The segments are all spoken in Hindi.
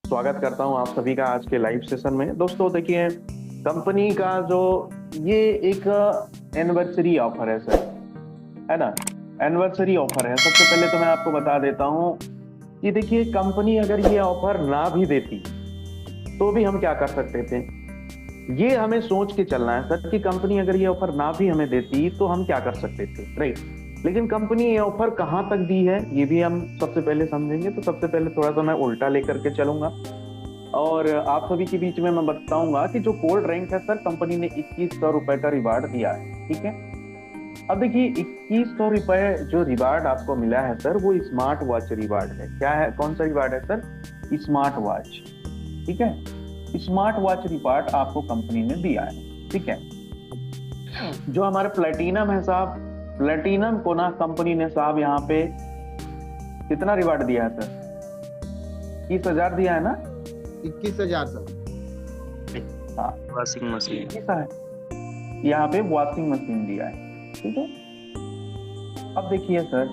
स्वागत करता हूं आप सभी का आज के लाइव सेशन में। दोस्तों देखिए, कंपनी का जो ये एक एनिवर्सरी ऑफर है सर, है ना। एनिवर्सरी ऑफर है। सबसे पहले तो मैं आपको बता देता हूं कि देखिए, कंपनी अगर ये ऑफर ना भी देती तो भी हम क्या कर सकते थे। ये हमें सोच के चलना है सर कि कंपनी अगर ये ऑफर ना भी हमें देती तो हम क्या कर सकते थे, राइट। लेकिन कंपनी ये ऑफर कहाँ तक दी है ये भी हम सबसे पहले समझेंगे। तो सबसे पहले थोड़ा सा मैं उल्टा लेकर के चलूंगा और आप सभी के बीच में मैं बताऊंगा कि जो कोल्ड ड्रिंक है सर, कंपनी ने 2100 रुपए का रिवार्ड दिया है, ठीक है। अब देखिए, 2100 रुपए जो रिवार्ड आपको मिला है सर, वो स्मार्ट वॉच रिवार्ड है। क्या है, कौन सा रिवार्ड है सर? स्मार्ट वॉच, ठीक है। स्मार्ट वॉच रिवार्ड आपको कंपनी ने दिया है, ठीक है। जो हमारे प्लेटिनम है साहब, प्लेटिनम को ना कंपनी ने साहब यहाँ पे कितना रिवार्ड दिया है सर? 21,000 दिया है ना? 21,000 सर। हाँ, वॉशिंग मशीन। ऐसा है, यहाँ पे वॉशिंग मशीन दिया है, ठीक है। अब देखिए सर,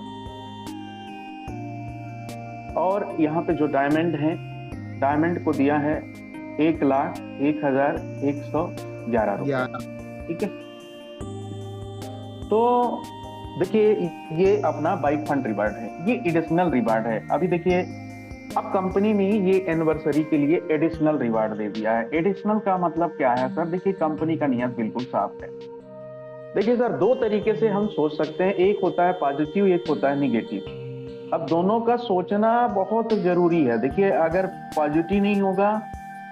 और यहाँ पे जो डायमंड है, डायमंड को दिया है 1,01,111 रुपए, ठीक है। तो देखिए, ये अपना बाइक फंड रिवार्ड है, ये एडिशनल रिवार्ड है। अभी देखिए, अब कंपनी ने ये एनिवर्सरी के लिए एडिशनल रिवार्ड दे दिया है। एडिशनल का मतलब क्या है सर? देखिए, कंपनी का नियत बिल्कुल साफ है। देखिए सर, दो तरीके से हम सोच सकते हैं, एक होता है पॉजिटिव, एक होता है निगेटिव। अब दोनों का सोचना बहुत जरूरी है। देखिए, अगर पॉजिटिव नहीं होगा,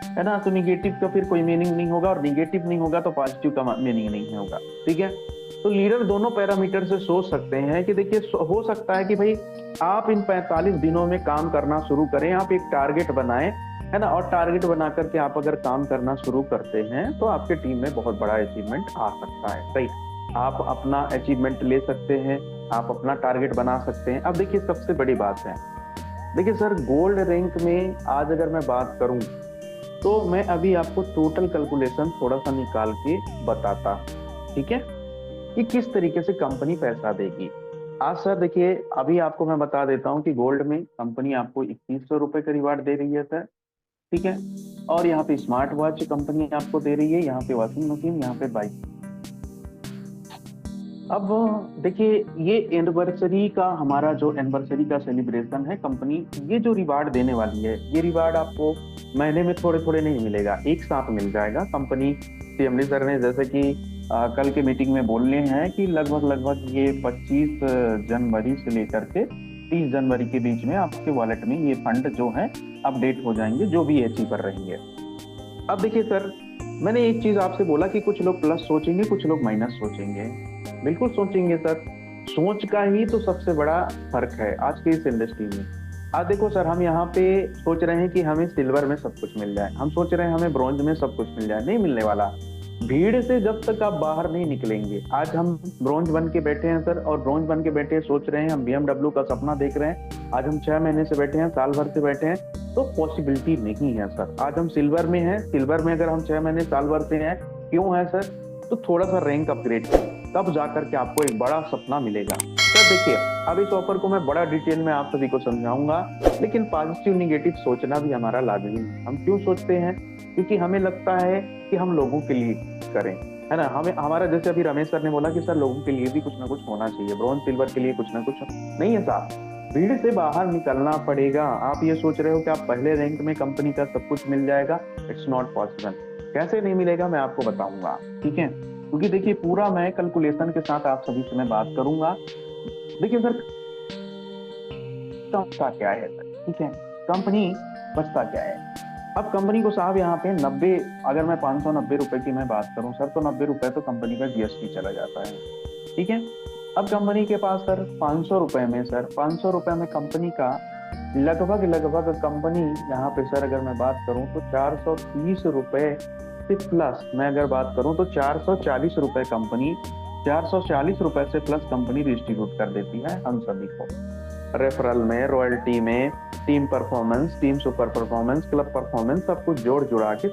है ना, तो निगेटिव का फिर कोई मीनिंग नहीं होगा, और निगेटिव नहीं होगा तो पॉजिटिव का मीनिंग नहीं होगा, ठीक है। तो लीडर दोनों पैरामीटर से सोच सकते हैं कि देखिए, हो सकता है कि भाई आप इन 45 दिनों में काम करना शुरू करें, आप एक टारगेट बनाएं, है ना, और टारगेट बना करके आप अगर काम करना शुरू करते हैं तो आपके टीम में बहुत बड़ा अचीवमेंट आ सकता है, राइट। आप अपना अचीवमेंट ले सकते हैं, आप अपना टारगेट बना सकते हैं। अब देखिए, सबसे बड़ी बात है, देखिए सर, गोल्ड रैंक में आज अगर मैं बात करूं तो मैं अभी आपको टोटल कैलकुलेशन थोड़ा सा निकाल के बताता, ठीक है, कि किस तरीके से कंपनी पैसा देगी। आज सर देखिए, अभी आपको मैं बता देता हूं कि गोल्ड में कंपनी आपको 2100 रुपए का रिवार्ड दे रही है सर, ठीक है। और यहाँ पे स्मार्ट वॉच कंपनी आपको दे रही है, यहाँ पे वॉशिंग मशीन, यहाँ पे बाइक। अब देखिए, ये एनिवर्सरी का, हमारा जो एनिवर्सरी का सेलिब्रेशन है, कंपनी ये जो रिवार्ड देने वाली है, ये रिवार्ड आपको महीने में थोड़े थोड़े नहीं मिलेगा, एक साथ मिल जाएगा। कंपनी सीएमडी सर ने जैसे कि कल के मीटिंग में बोलने हैं कि लगभग ये 25 जनवरी से लेकर के 30 जनवरी के बीच में आपके वॉलेट में ये फंड जो है अपडेट हो जाएंगे, जो भी अचीवर रहेंगे। अब देखिए सर, मैंने एक चीज आपसे बोला कि कुछ लोग प्लस सोचेंगे, कुछ लोग माइनस सोचेंगे। बिल्कुल सोचेंगे सर, सोच का ही तो सबसे बड़ा फर्क है आज की इस इंडस्ट्री में। आज देखो सर, हम यहाँ पे सोच रहे हैं कि हमें सिल्वर में सब कुछ मिल जाए, हम सोच रहे हैं हमें ब्रॉन्ज में सब कुछ मिल जाए, नहीं मिलने वाला। भीड़ से जब तक आप बाहर नहीं निकलेंगे, आज हम ब्रॉन्ज बन के बैठे हैं सर, और ब्रॉन्ज बन के बैठे हैं, सोच रहे हैं, हम BMW का सपना देख रहे हैं, आज हम 6 महीने से बैठे हैं, साल भर से बैठे हैं, तो पॉसिबिलिटी नहीं है सर। आज हम सिल्वर में हैं, सिल्वर में अगर हम 6 महीने साल भर से हैं, क्यों है सर? तो थोड़ा सा रैंक अपग्रेड करें, तब जाकर के आपको एक बड़ा सपना मिलेगा सर। देखिए, अब इस ऑफर को मैं बड़ा डिटेल में आप सभी को समझाऊंगा, लेकिन पॉजिटिव निगेटिव सोचना भी हमारा लाजमी है। हम क्यों सोचते हैं? क्योंकि हमें लगता है कि हम लोगों के लिए करें, है ना। हमें हमारा, जैसे अभी रमेश सर ने बोला कि सर लोगों के लिए भी कुछ ना कुछ होना चाहिए, ब्रॉन्ज सिल्वर के लिए कुछ ना कुछ नहीं है साहब, भीड़ से बाहर निकलना पड़ेगा। आप ये सोच रहे हो कि आप पहले रैंक में कंपनी का सब कुछ मिल जाएगा, इट्स नॉट पॉसिबल। कैसे नहीं मिलेगा मैं आपको बताऊंगा, ठीक है। क्योंकि देखिए, पूरा मैं कैलकुलेशन के साथ आप सभी से मैं बात करूंगा। देखिए सर, बचता क्या है सर, ठीक है, कंपनी बचता क्या है। अब कंपनी को साहब यहाँ पे 90, अगर मैं 590 रुपए की मैं बात करूं सर, तो 90 रुपए तो कंपनी का GST चला जाता है, ठीक है। अब कंपनी के पास सर 500 रुपए में, सर 500 रुपए में कंपनी का लगभग कंपनी यहाँ पे सर, अगर मैं बात करूं तो 430 रुपए से प्लस मैं अगर बात करूं तो 440 रुपए कंपनी, 440 रुपए से प्लस कंपनी डिस्ट्रीब्यूट कर देती है हम सभी को, रेफरल में, रॉयल्टी में, team performance, team super performance, club performance, सब कुछ जोड़ जुड़ा के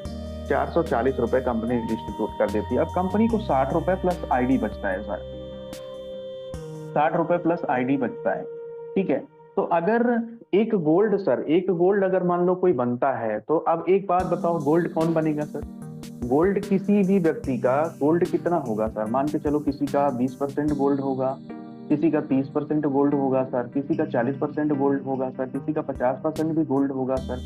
440 रुपए कंपनी डिस्ट्रीब्यूट कर देती है। अब कंपनी को 60 रुपए प्लस ID बचता है सर, 60 रुपए प्लस ID बचता है, ठीक है। तो अगर एक गोल्ड सर, एक गोल्ड अगर मान लो कोई बनता है, तो अब एक बात बताओ, गोल्ड कौन बनेगा सर? गोल्ड किसी भी व्यक्ति का गोल्ड कितना होगा सर? मान के चलो किसी का 20% गोल्ड होगा, किसी का 30% गोल्ड होगा सर, किसी का 40% गोल्ड होगा सर, किसी का 50% भी गोल्ड होगा सर,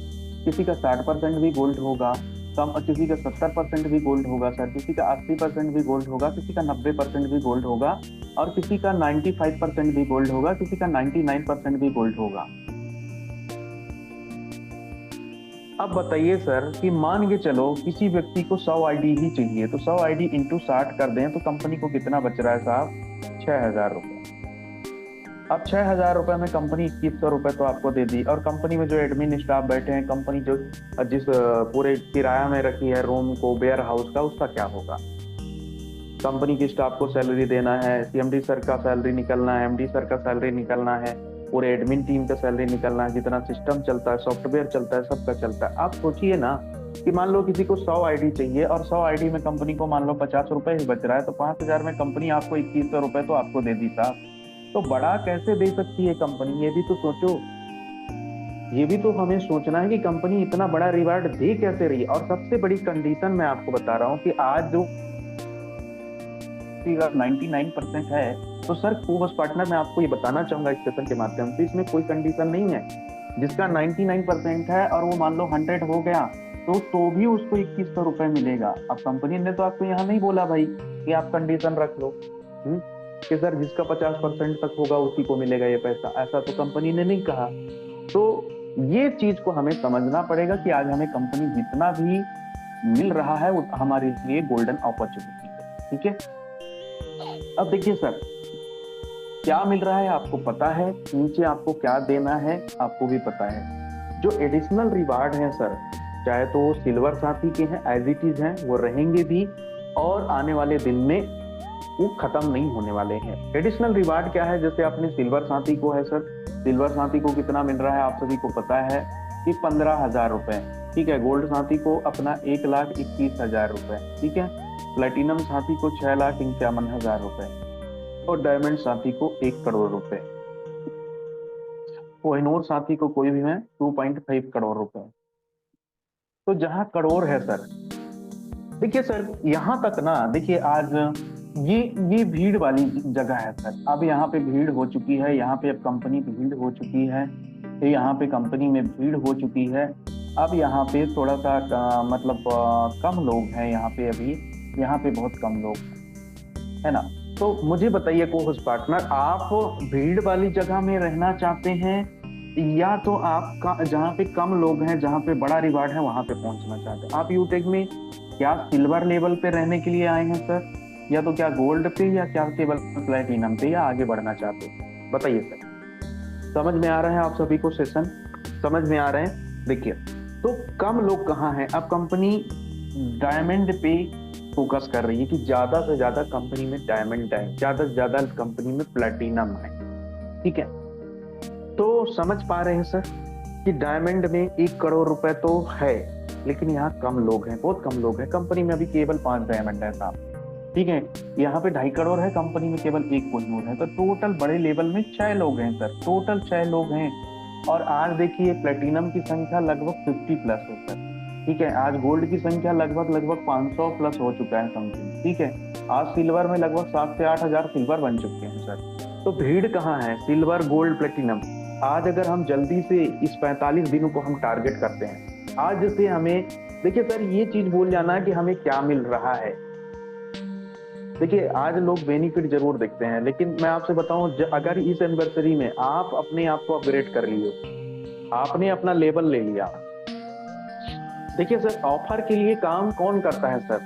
किसी का 60% भी गोल्ड होगा, कम किसी का 70% भी गोल्ड होगा सर, किसी का 80% भी गोल्ड होगा, किसी का 90% भी गोल्ड होगा, और किसी का 95% भी गोल्ड होगा, किसी का 99% भी गोल्ड होगा। अब बताइए सर कि मान के चलो किसी व्यक्ति को 100 आईडी ही चाहिए, तो 100 आईडी इंटू 60 कर दें तो कंपनी को कितना बच रहा है साहब? 6,000 रुपये। अब 6,000 रुपये में कंपनी 2100 रुपये तो आपको दे दी, और कंपनी में जो एडमिन स्टाफ बैठे हैं, कंपनी जो जिस पूरे किराया में रखी है रूम को, वेयर हाउस का, उसका क्या होगा? कंपनी के स्टाफ को सैलरी देना है, सीएमडी सर का सैलरी निकलना है, एमडी सर का सैलरी निकलना है, पूरे एडमिन टीम का सैलरी निकलना है, जितना सिस्टम चलता है, सॉफ्टवेयर चलता है, सबका चलता है। आप सोचिए ना कि मान लो किसी को 100 आईडी चाहिए और 100 आईडी में कंपनी को मान लो 50 रुपए ही बच रहा है, तो 5,000 में कंपनी आपको 2100 रुपए तो आपको दे दी साहब। तो बड़ा कैसे दे सकती है कंपनी? ये भी तो सोचो, ये भी तो हमें सोचना है कि कंपनी इतना बड़ा रिवार्ड दे कैसे रही है। और सबसे बड़ी कंडीशन मैं आपको बता रहा हूँ कि आज जो 99% है, तो सर कोबस पार्टनर मैं आपको ये बताना चाहूंगा इस सेशन के माध्यम से, इसमें कोई कंडीशन नहीं है। जिसका 99% है और वो मान लो 100 हो गया, तो भी उसको 2100 रुपए मिलेगा। अब कंपनी ने तो आपको यहाँ नहीं बोला भाई कि आप कंडीशन रख लो कि सर जिसका 50% तक होगा उसी को मिलेगा ये पैसा, ऐसा तो कंपनी ने नहीं कहा। तो ये चीज को हमें समझना पड़ेगा कि आज हमें कंपनी जितना भी मिल रहा है वो हमारे लिए गोल्डन अपॉर्चुनिटी है। ठीक है, अब देखिए सर क्या मिल रहा है आपको पता है, नीचे आपको क्या देना है आपको भी पता है। जो एडिशनल रिवार्ड है सर, चाहे तो वो सिल्वर साथी के हैं, एज इट इज हैं, वो रहेंगे भी, और आने वाले दिन में वो खत्म नहीं होने वाले हैं। एडिशनल रिवार्ड क्या है? जैसे अपने सिल्वर साथी को है सर, सिल्वर साथी को कितना मिल रहा है आप सभी को पता है कि 15,000 रुपए। ठीक है, गोल्ड साथी को अपना 1,21,000 रुपए। ठीक है, प्लेटिनम साथी को 6,51,000 रुपए, और डायमंड साथी को 1 करोड़ रुपए। कोहिनूर साथी को कोई भी है 2.5 करोड़ रुपए। तो जहां करोड़ है सर, देखिए सर यहाँ तक ना, देखिए आज ये भीड़ वाली जगह है सर। अब यहाँ पे भीड़ हो चुकी है, यहाँ पे अब कंपनी भीड़ हो चुकी है, यहाँ पे कंपनी में भीड़ हो चुकी है। अब यहाँ पे थोड़ा सा मतलब कम लोग हैं यहाँ पे, अभी यहाँ पे बहुत कम लोग है ना। तो मुझे बताइए कोहोस्ट पार्टनर, आप भीड़ वाली जगह में रहना चाहते हैं या तो आप जहाँ पे कम लोग हैं, जहाँ पे बड़ा रिवार्ड है, वहां पे पहुंचना चाहते हैं? आप यूटेक में क्या सिल्वर लेवल पे रहने के लिए आए हैं सर, या तो क्या गोल्ड पे, या क्या केवल प्लेटिनम पे, या आगे बढ़ना चाहते हैं? बताइए सर, समझ में आ रहा है आप सभी को? सेशन समझ में आ रहे हैं? देखिए तो कम लोग कहाँ हैं, अब कंपनी डायमंड पे फोकस कर रही है कि ज्यादा से ज्यादा कंपनी में डायमंड है, ज्यादा से ज्यादा कंपनी में प्लेटिनम है। ठीक है, तो समझ पा रहे हैं सर कि डायमंड में 1 करोड़ रुपए तो है, लेकिन यहाँ कम लोग हैं, बहुत कम लोग हैं। कंपनी में अभी केवल 5 डायमंड है साहब। ठीक है, यहाँ पे 2.5 करोड़ है, कंपनी में केवल 1 कोहिनूर है, तो टोटल बड़े लेवल में 6 लोग हैं सर, टोटल 6 लोग हैं। और आज देखिए प्लेटिनम की संख्या लगभग 50 प्लस है सर। ठीक है, आज गोल्ड की संख्या लगभग 500 प्लस हो चुका है समथिंग। ठीक है, आज सिल्वर में लगभग 7 से 8 हजार सिल्वर बन चुके हैं सर। तो भीड़ कहाँ है? Silver, gold, platinum. आज अगर हम जल्दी से इस 45 दिनों को हम टारगेट करते हैं, आज से हमें देखिए सर ये चीज भूल जाना है कि हमें क्या मिल रहा है। देखिए आज लोग बेनिफिट जरूर देखते हैं, लेकिन मैं आपसे बताऊं, अगर इस एनिवर्सरी में आप अपने आप को अपग्रेड कर लिए, आपने अपना लेवल ले लिया। देखिए सर ऑफर के लिए काम कौन करता है सर?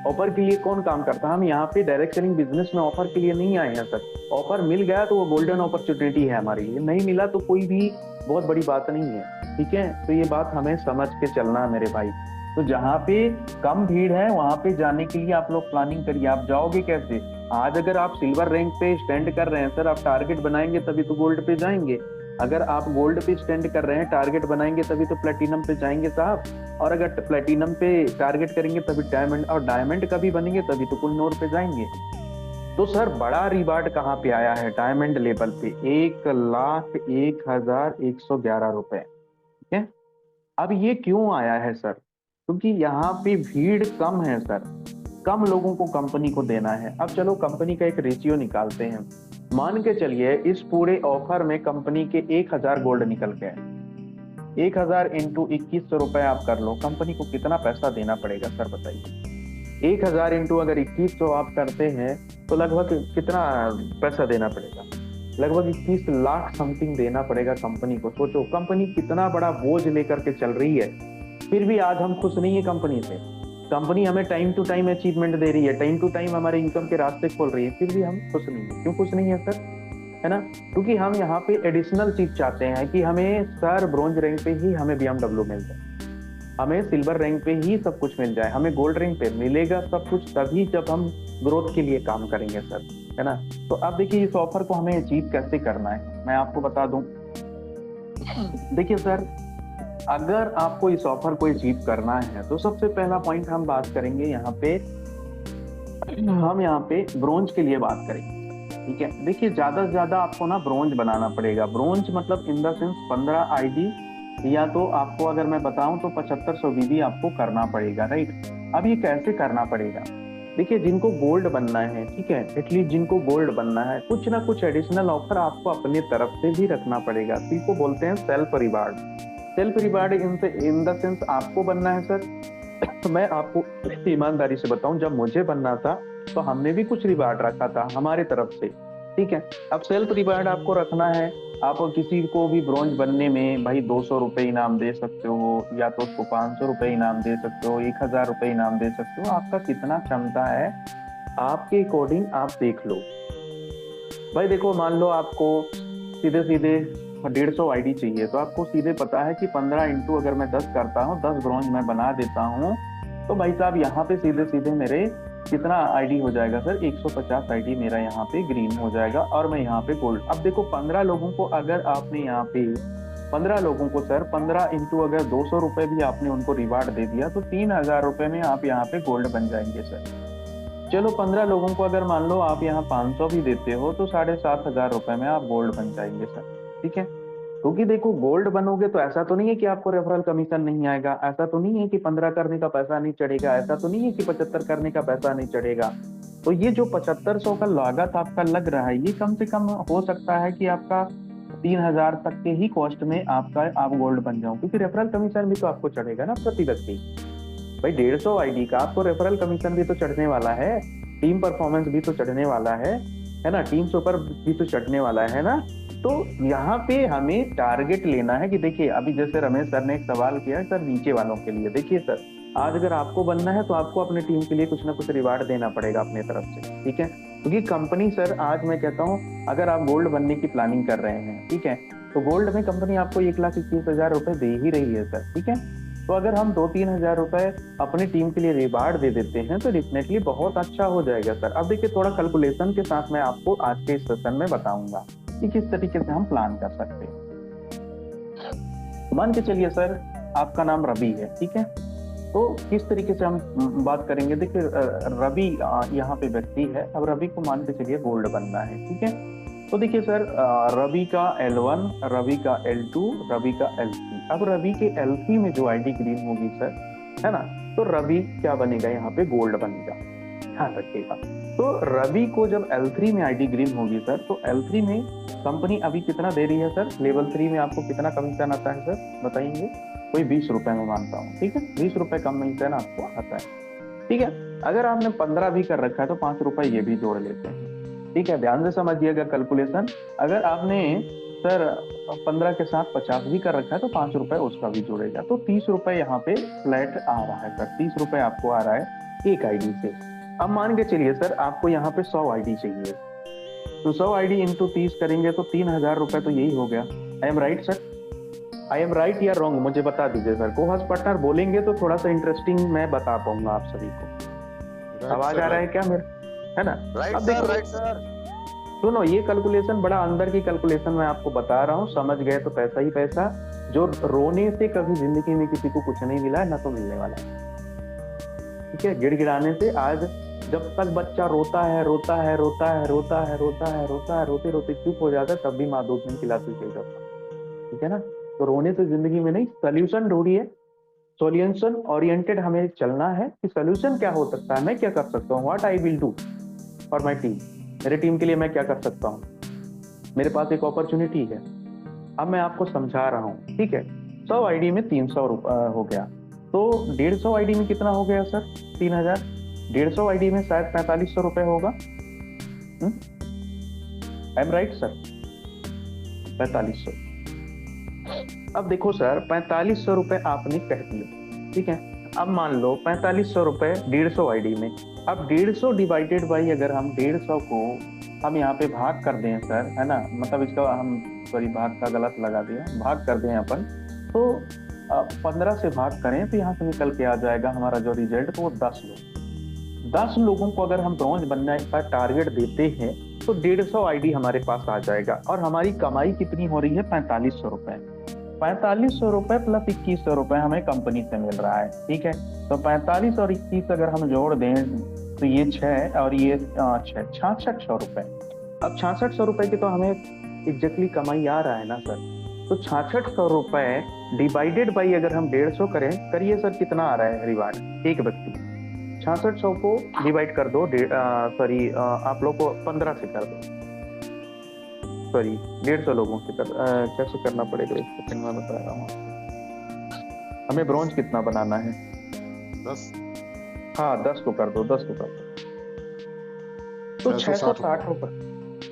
ऑफर के लिए कौन काम करता है? हम यहाँ पे डायरेक्ट सेलिंग बिजनेस में ऑफर के लिए नहीं आए हैं सर। ऑफर मिल गया तो वो गोल्डन अपॉर्चुनिटी है हमारे लिए, नहीं मिला तो कोई भी बहुत बड़ी बात नहीं है। ठीक है, तो ये बात हमें समझ के चलना है मेरे भाई। तो जहाँ पे कम भीड़ है वहां पे जाने के लिए आप लोग प्लानिंग करिए। आप जाओगे कैसे? आज अगर आप सिल्वर रैंक पे स्टैंड कर रहे हैं सर, आप टारगेट बनाएंगे तभी तो गोल्ड पे जाएंगे। अगर आप गोल्ड पे स्टैंड कर रहे हैं, टारगेट बनाएंगे तभी तो प्लेटिनम पे जाएंगे साहब। और अगर प्लेटिनम पे टारगेट करेंगे तभी डायमंड, और डायमंड का भी बनेंगे तभी तो कोहिनूर पे जाएंगे। तो सर बड़ा रिवार्ड कहाँ पे आया है? डायमंड लेवल पे 1,01,111 रुपए। ठीक है। अब ये क्यों आया है सर? क्योंकि यहाँ पे भीड़ कम है सर, कम लोगों को कंपनी को देना है। अब चलो कंपनी का एक रेशियो निकालते हैं। मान के चलिए इस पूरे ऑफर में कंपनी के 1,000 गोल्ड निकल गए। 1,000 इंटू 2100 रुपए आप कर लो, कंपनी को कितना पैसा देना पड़ेगा सर बताइए? 1,000 इंटू अगर 2100 आप करते हैं तो लगभग कितना पैसा देना पड़ेगा? लगभग 21 लाख समथिंग देना पड़ेगा कंपनी को। सोचो कंपनी कितना बड़ा बोझ लेकर के चल रही है, फिर भी आज हम खुश नहीं है कंपनी से। कंपनी हमें टाइम टू टाइम अचीवमेंट दे रही है, टाइम टू टाइम हमारे इनकम के रास्ते खोल रही है, फिर भी हम खुश नहीं है। क्यों खुश नहीं है सर? है ना? क्योंकि हम यहाँ पे एडिशनल चीज चाहते हैं कि हमें सर ब्रॉन्ज रैंक पे ही हमें BMW मिल जाए, हमें सिल्वर रैंक पे ही सब कुछ मिल जाए, हमें गोल्ड रैंक पे मिलेगा सब कुछ तभी जब हम ग्रोथ के लिए काम करेंगे सर, है ना? तो अब देखिए इस ऑफर को हमें अचीव कैसे करना है मैं आपको बता दूं। देखिए सर, अगर आपको इस ऑफर को अचीव करना है तो सबसे पहला पॉइंट हम बात करेंगे यहाँ पे, हम यहाँ पे ब्रोंज के लिए बात करेंगे। ठीक है, देखिए ज्यादा से ज्यादा आपको ना ब्रोंज बनाना पड़ेगा। ब्रोंज मतलब इन द सेंस 15 आईडी, या तो आपको अगर मैं बताऊं तो 7500 बीबी आपको करना पड़ेगा, राइट? अब ये कैसे करना पड़ेगा? देखिए जिनको गोल्ड बनना है, ठीक है, एटलीस्ट जिनको गोल्ड बनना है, कुछ ना कुछ एडिशनल ऑफर आपको अपने तरफ से भी रखना पड़ेगा। इसी बोलते हैं self reward. Self reward in the sense आपको बनना है सर। मैं आपको ईमानदारी से बताऊं, जब मुझे बनना था तो हमने भी कुछ रिवार्ड रखा था हमारे तरफ से। ठीक है, अब सेल्फ रिवार्ड आपको रखना है। आप किसी को भी ब्रॉन्ज बनने में भाई 200 रुपए इनाम दे सकते हो, या तो उसको 500 रुपए इनाम दे सकते हो, 1,000 रुपए इनाम दे सकते हो। आपका कितना क्षमता है आपके अकॉर्डिंग आप देख लो। भाई देखो, मान लो आपको सीधे सीधे 150 आईडी चाहिए, तो आपको सीधे पता है कि 15 इंटू अगर मैं 10 करता हूँ, 10 ब्रॉन्ज मैं बना देता हूँ, तो भाई साहब यहाँ पे सीधे सीधे मेरे कितना आईडी हो जाएगा सर? 150 आईडी मेरा यहाँ पे ग्रीन हो जाएगा, और मैं यहाँ पे गोल्ड। अब देखो 15 लोगों को अगर आपने यहाँ पे 15 लोगों को सर 15 इंटू अगर 200 रुपए भी आपने उनको रिवार्ड दे दिया तो 3,000 रुपए में आप यहाँ पे गोल्ड बन जाएंगे सर। चलो 15 लोगों को अगर मान लो आप यहाँ 500 भी देते हो तो 7,500 रुपए में आप गोल्ड बन जाएंगे सर। ठीक है, क्योंकि देखो गोल्ड बनोगे तो ऐसा तो नहीं है कि आपको रेफरल कमीशन नहीं आएगा, ऐसा तो नहीं है कि 15 करने का पैसा नहीं चढ़ेगा, ऐसा तो नहीं है कि 75 करने का पैसा नहीं चढ़ेगा। तो ये जो 7500 का लागत आपका लग रहा है, ये कम से कम हो सकता है कि आपका 3,000 तक के ही कॉस्ट में आप गोल्ड बन जाओ, क्योंकि रेफरल कमीशन भी तो आपको चढ़ेगा ना प्रति व्यक्ति। भाई 150 आईडी का आपको रेफरल कमीशन भी तो चढ़ने वाला है, टीम परफॉर्मेंस भी तो चढ़ने वाला है ना, टीम सुपर भी तो चढ़ने वाला है ना। तो यहाँ पे हमें टारगेट लेना है कि देखिए अभी जैसे रमेश सर ने एक सवाल किया सर नीचे वालों के लिए, देखिए सर आज अगर आपको बनना है तो आपको अपने टीम के लिए कुछ ना कुछ रिवार्ड देना पड़ेगा अपने तरफ से। ठीक है, क्योंकि कंपनी सर आज मैं कहता हूँ अगर आप गोल्ड बनने की प्लानिंग कर रहे हैं, ठीक है, तो गोल्ड में कंपनी आपको 1,21,000 रुपए दे ही रही है सर। ठीक है, तो अगर हम 2-3 हजार रुपए अपनी टीम के लिए रिवार्ड दे देते हैं तो डेफिनेटली बहुत अच्छा हो जाएगा सर। अब देखिए थोड़ा कैलकुलेशन के साथ मैं आपको आज के इस सेशन में बताऊंगा कि किस तरीके से हम प्लान कर सकते हैं। मान के चलिए सर आपका नाम रवि है, ठीक है, तो किस तरीके से हम बात करेंगे? देखिए रवि यहाँ पे व्यक्ति है, अब रवि को मान के चलिए गोल्ड बनना है। ठीक है, तो देखिए सर रवि का L1, रवि का L2, रवि का L3। अब रवि के L3 में जो आईडी ग्रीन होगी सर, है ना, तो रवि क्या बनेगा? यहाँ पे गोल्ड बनेगा, ध्यान रखिएगा। तो रवि को जब L3 में आईडी ग्रीन होगी सर, तो L3 में कंपनी अभी कितना दे रही है सर? लेवल 3 में आपको कितना कमीशन आता है सर बताएंगे? कोई 20 रुपए में मानता हूँ, ठीक है, 20 रुपए कमीशन आपको आता है। ठीक है, अगर आपने 15 भी कर रखा है तो 5 रुपए ये भी जोड़ लेते हैं। ठीक है, ध्यान से समझिएगा कैलकुलेशन। अगर आपने सर 15 के साथ 50 भी कर रखा है तो 5 रुपए उसका भी जोड़ेगा, तो 30 रुपए यहाँ पे फ्लैट आ रहा है सर। 30 रुपए आपको आ रहा है एक आईडी से। अब मान के चलिए सर आपको यहाँ पे 100 आईडी चाहिए, तो 100 आईडी इंटू 30 करेंगे तो 3,000 रुपए तो यही हो गया। I am right sir? I am right या रॉन्ग मुझे बता दीजिए सर। को-होस्ट पार्टनर बोलेंगे तो थोड़ा सा इंटरेस्टिंग मैं बता पाऊंगा आप सभी को। आवाज आ रहा है क्या मेरा? है ना? राइट अब सर, देखो राइट सर। सुनो, ये कैलकुलेशन बड़ा अंदर की कैलकुलेशन मैं आपको बता रहा हूँ, समझ गए तो पैसा ही पैसा। जो रोने से कभी जिंदगी में किसी को कुछ नहीं मिला है ना तो मिलने वाला है। ठीक है, गिड़गिड़ाने से आज जब तक बच्चा रोता है रोता है रोता है रोता है रोता है रोता है, रोते रोते चुप हो जाता है, तब भी माँ दूध नहीं खिलाती सही जाता। ठीक है ना? तो रोने से जिंदगी में नहीं, सोल्यूशन ढूंढिए। सॉल्यूशन ओरिएंटेड हमें चलना है कि सोल्यूशन क्या हो सकता है, मैं क्या कर सकता हूँ, what I will do for my team. मेरे टीम के लिए मैं क्या कर सकता हूँ, मेरे पास एक अपॉर्चुनिटी है। अब मैं आपको समझा रहा हूँ, ठीक है। 100 आईडी में 300 हो गया, तो 150 आईडी में कितना हो गया सर? 3000। 150 आईडी में शायद 4500 रुपए होगा। I am right sir? 4500। अब देखो सर, 4500 रुपए आपने कह दिए, ठीक है। अब मान लो 4500 रुपए 150 आईडी में। अब 150 डिवाइडेड बाई, अगर हम 150 को हम यहाँ पे भाग कर दें सर, है ना, मतलब इसका हम सॉरी भाग का गलत लगा दिया, भाग कर दें अपन, तो 15 से भाग करें तो यहाँ से निकल के आ जाएगा हमारा जो रिजल्ट, वो 10 लोग। 10 लोगों को अगर हम ब्रॉन्ज बनने का टारगेट देते हैं तो 150 आईडी हमारे पास आ जाएगा, और हमारी कमाई कितनी हो रही है? 4500 रुपए। 4500 रुपए प्लस 2100 रुपए हमें कंपनी से मिल रहा है, ठीक है। तो 45 और 21 अगर हम जोड़ दें तो ये 6 और ये 6, 6600 रुपए। अब 6600 रुपए की तो हमें एग्जैक्टली कमाई आ रहा है ना सर। तो 6600 रुपए डिवाइडेड बाई अगर हम 150 करें, करिए सर कितना आ रहा है रिवार्ड एक व्यक्ति। 6600 को डिवाइड कर दो, सॉरी आप लोग को 15 से कर दो, सॉरी 150 लोगों से कर, कैसे करना पड़ेगा इस सेकंड में बता रहा हूँ। हमें ब्रॉन्ज कितना बनाना है? 10। हाँ 10 को कर दो, 10 को कर दो, तो 660 रुपए।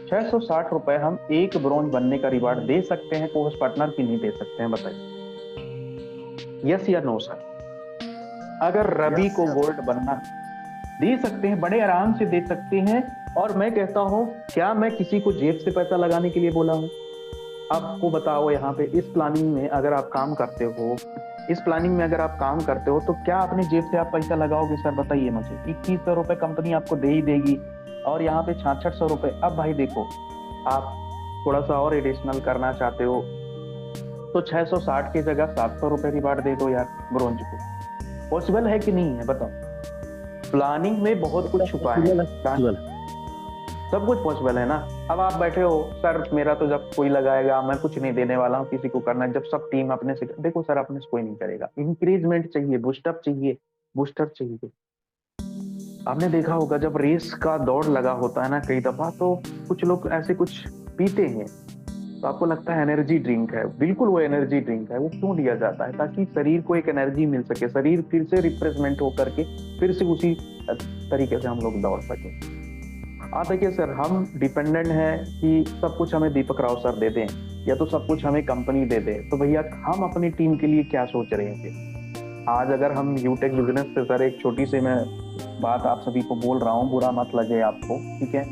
660 रुपए हम एक ब्रॉन्ज बनने का रिवार्ड दे सकते हैं कोर्स पार्टनर की नहीं दे सकते हैं, बताइए यस या नो सर? अगर रवि को गोल्ड बनना, दे सकते हैं, बड़े आराम से दे सकते हैं। और मैं कहता हूं, क्या मैं किसी को जेब से पैसा लगाने के लिए बोला हूं? आपको बताओ, यहाँ पे इस प्लानिंग में अगर आप काम करते हो, इस प्लानिंग में अगर आप काम करते हो, तो क्या अपनी जेब से आप पैसा लगाओगे सर? बताइए मुझे। 2100 रुपए कंपनी आपको दे ही देगी, और यहाँ पे 6600 रुपए। अब भाई देखो, आप थोड़ा सा और एडिशनल करना चाहते हो तो 660 की जगह 700 रुपए रिवार्ड दे दो यार ब्रॉन्ज को। पॉसिबल है कि नहीं है बताओ? प्लानिंग में बहुत कुछ छुपा है, सब कुछ पॉसिबल है ना। अब आप बैठे हो, सर मेरा तो जब कोई लगाएगा, मैं कुछ नहीं देने वाला हूँ किसी को करना है, जब सब टीम अपने से, देखो सर अपने से कोई नहीं करेगा। इंक्रीजमेंट चाहिए, बूस्टअप चाहिए, बूस्टर चाहिए। आपने देखा होगा जब रेस का दौड़ लगा होता है ना, कई दफा तो कुछ लोग ऐसे कुछ पीते हैं, तो आपको लगता है एनर्जी ड्रिंक है, बिल्कुल वो एनर्जी ड्रिंक है। वो क्यों दिया जाता है? ताकि शरीर को एक एनर्जी मिल सके, शरीर फिर से रिफ्रेशमेंट होकर के फिर से उसी तरीके से हम लोग दौड़ सके। देखिए सर, हम डिपेंडेंट हैं कि सब कुछ हमें दीपक राव सर दे दें या तो सब कुछ हमें कंपनी दे दे, तो भैया हम अपनी टीम के लिए क्या सोच रहे हैं? आज अगर हम यूटेक बिजनेस से सर, एक छोटी सी मैं बात आप सभी को बोल रहा हूँ, बुरा मत लगे आपको, ठीक है,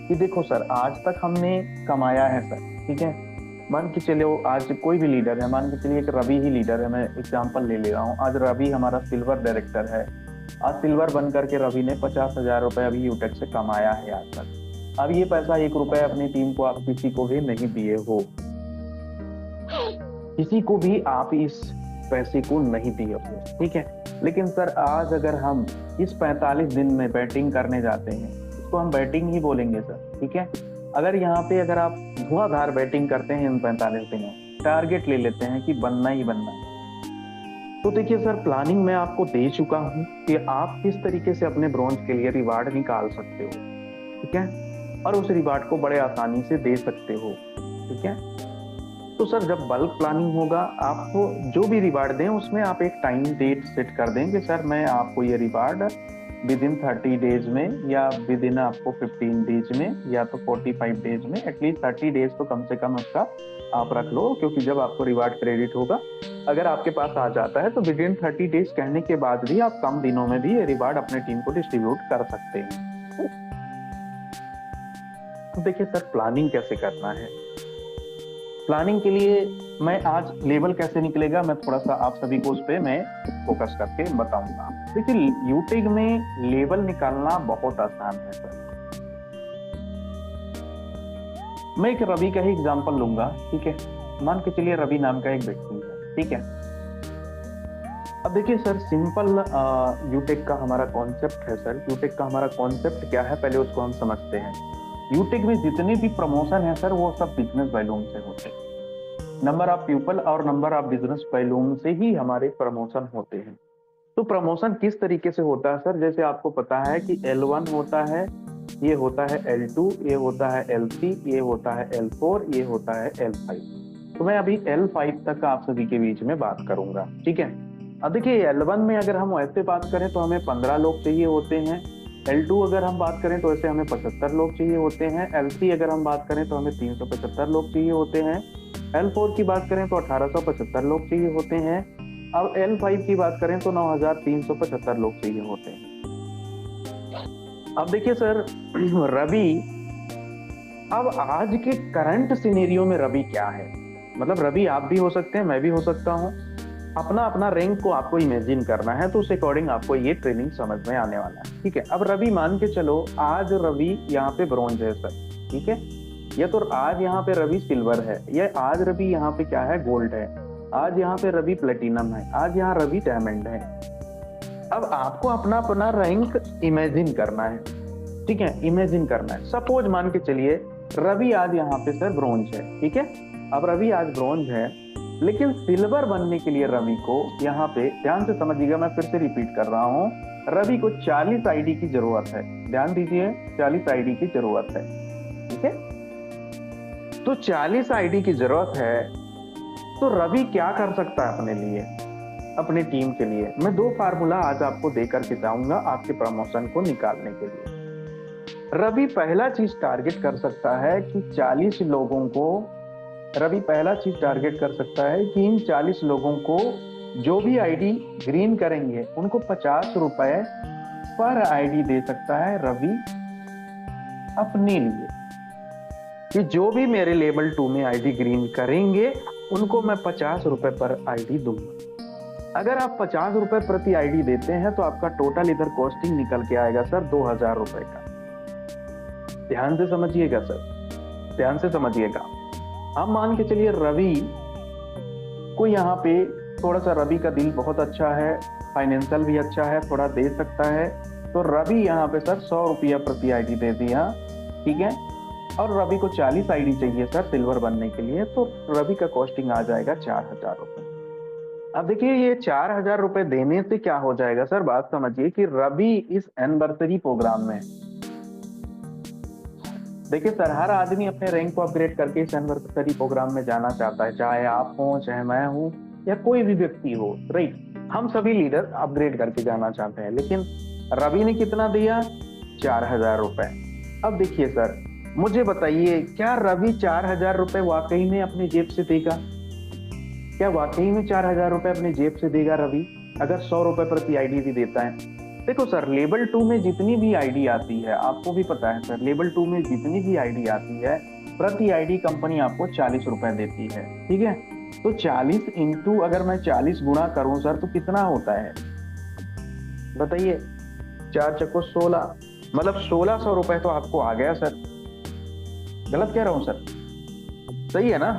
कि देखो सर आज तक हमने कमाया है सर, ठीक है। मान के चलो आज कोई भी लीडर है, मान के चलिए एक रवि ही लीडर है, मैं एग्जाम्पल ले रहा हूँ। आज रवि हमारा सिल्वर डायरेक्टर है, आज सिल्वर बन करके रवि ने 50,000 रुपए अभी यूटेक से कमाया है आज तक। अब ये पैसा 1 रुपए अपनी टीम को आप किसी को भी नहीं दिए हो, किसी को भी आप इस पैसे को नहीं दिए हो, ठीक है। लेकिन सर आज अगर हम इस 45 दिन में बैटिंग करने जाते हैं, इसको हम बैटिंग ही बोलेंगे सर, ठीक है। अगर यहाँ पे अगर आप धुआंधार बैटिंग करते हैं इन 45 दिनों, टारगेट ले लेते हैं कि बनना ही बनना है, तो देखिए सर प्लानिंग मैं आपको दे चुका हूं कि आप किस तरीके से अपने ब्रॉन्ज के लिए रिवार्ड निकाल सकते हो, ठीक है, और उस रिवार्ड को बड़े आसानी से दे सकते हो, ठीक है। तो सर जब बल्क प्लानिंग होगा, आपको जो भी रिवार्ड दें उसमें आप एक टाइम डेट सेट कर देंगे, सर मैं आपको ये रिवार्ड विद इन 30 डेज में, या विद इन आपको 15 डेज में, या तो 45 डेज में, एटलीस्ट 30 डेज तो कम से कम उसका आप रख लो, क्योंकि जब आपको रिवार्ड क्रेडिट होगा, अगर आपके पास आ जाता है तो विद इन 30 डेज कहने के बाद भी आप कम दिनों में भी ये रिवार्ड अपने टीम को डिस्ट्रीब्यूट कर सकते हैं। तो देखिए सर प्लानिंग कैसे करना है। प्लानिंग के लिए मैं आज लेवल कैसे निकलेगा, मैं थोड़ा सा आप सभी को उस पर मैं फोकस करके बताऊंगा। देखिए यूटेक में लेवल निकालना बहुत आसान है सर। मैं एक रवि का ही एग्जांपल लूंगा, ठीक है। मान के चलिए रवि नाम का एक व्यक्ति है, ठीक है। अब देखिए सर, सिंपल यूटेक का हमारा कॉन्सेप्ट है सर। यूटेक का हमारा कॉन्सेप्ट क्या है, पहले उसको हम समझते हैं। यूटेक में जितने भी प्रमोशन है सर, वो सब बिजनेस वॉल्यूम से होते हैं। नंबर ऑफ पीपल और नंबर ऑफ बिजनेस वॉल्यूम से ही हमारे प्रमोशन होते हैं। तो प्रमोशन किस तरीके से होता है सर, जैसे आपको पता है कि L1 होता है, ये होता है L2, ये होता है L3, ये होता है L4, ये होता है L5। तो मैं अभी L5 तक आप सभी के बीच में बात करूंगा, ठीक है। अब देखिए L1 में अगर हम ऐसे बात करें तो हमें 15 लोग चाहिए होते हैं। L2 अगर हम बात करें तो ऐसे हमें 75 लोग चाहिए होते हैं। L3 अगर हम बात करें तो हमें 375 लोग चाहिए होते हैं। L4 की बात करें तो 1875 लोग चाहिए होते हैं। अब L5 की बात करें तो 9375 लोग चाहिए होते हैं। अब देखिए सर, रवि, अब आज के करंट सिनेरियो में रवि क्या है, मतलब रवि आप भी हो सकते हैं, मैं भी हो सकता हूँ। अपना अपना रैंक को आपको इमेजिन करना है, तो उस अकॉर्डिंग आपको ये ट्रेनिंग समझ में आने वाला है, ठीक है। अब रवि मान के चलो आज रवि यहाँ पे ब्रॉन्ज है सर, ठीक है। या तो आज यहाँ पे रवि सिल्वर है, या आज रवि यहाँ पे क्या है, गोल्ड है। आज यहाँ पे रवि प्लेटिनम है, आज यहाँ रवि डायमंड है। अब आपको अपना अपना रैंक इमेजिन करना है, ठीक है, इमेजिन करना है। सपोज मान के चलिए रवि आज यहाँ पे सर ब्रॉन्ज है, ठीक है। अब रवि आज ब्रॉन्ज है, लेकिन सिल्वर बनने के लिए रवि को यहाँ पे ध्यान से समझिएगा, मैं फिर से रिपीट कर रहा हूँ, रवि को 40 आईडी की जरूरत है। ध्यान दीजिए, 40 आईडी की जरूरत है, ठीक है। तो 40 आईडी की जरूरत है, तो रवि क्या कर सकता है अपने लिए, अपनी टीम के लिए। मैं 2 फार्मूला आज आपको देकर के जाऊंगा आपके प्रमोशन को निकालने के लिए। रवि पहला चीज टारगेट कर सकता है कि 40 लोगों को, रवि पहला चीज टारगेट कर सकता है कि इन 40 लोगों को जो भी आईडी ग्रीन करेंगे उनको 50 रुपए पर आईडी दे सकता है रवि अपने लिए, कि जो भी मेरे लेवल 2 में आईडी ग्रीन करेंगे उनको मैं 50 रुपए पर आईडी दूंगा। अगर आप 50 रुपए प्रति आईडी देते हैं तो आपका टोटल इधर कॉस्टिंग निकल के आएगा सर 2000 रुपए का। ध्यान से समझिएगा सर, ध्यान से समझिएगा। अब मान के चलिए रवि को यहाँ पे थोड़ा सा, रवि का दिल बहुत अच्छा है, फाइनेंशियल भी अच्छा है, थोड़ा दे सकता है, तो रवि यहाँ पे सर 100 रुपया प्रति आईडी दे दिया, ठीक है। और रवि को 40 आईडी चाहिए सर सिल्वर बनने के लिए, तो रवि का कॉस्टिंग आ जाएगा 4000 रुपए। अब देखिए ये 4000 रुपए देने से क्या हो जाएगा सर, बात समझिए कि रवि इस एनिवर्सरी प्रोग्राम में, देखिए सर, हर आदमी अपने रैंक को अपग्रेड करके इस एनिवर्सरी प्रोग्राम में जाना चाहता है, चाहे आप हो, चाहे मैं हूं, या कोई भी व्यक्ति हो, राइट। हम सभी लीडर अपग्रेड करके जाना चाहते हैं, लेकिन रवि ने कितना दिया, 4000 रुपए। अब देखिए सर, मुझे बताइए, क्या रवि 4000 रुपए वाकई में अपनी जेब से देगा? क्या वाकई में 4000 रुपए अपनी जेब से देगा रवि, अगर 100 रुपए प्रति आईडी भी देता है? देखो सर, लेवल 2 में जितनी भी आईडी आती है, आपको भी पता है सर, लेवल 2 में जितनी भी आईडी आती है, प्रति आईडी कंपनी आपको 40 रुपए देती है, ठीक है। तो 40 इंटू अगर मैं 40 गुणा करूं सर, तो कितना होता है बताइए? 4 चक्को 16, मतलब 1600 रुपए तो आपको आ गया सर। गलत कह रहा हूं सर? सही है ना?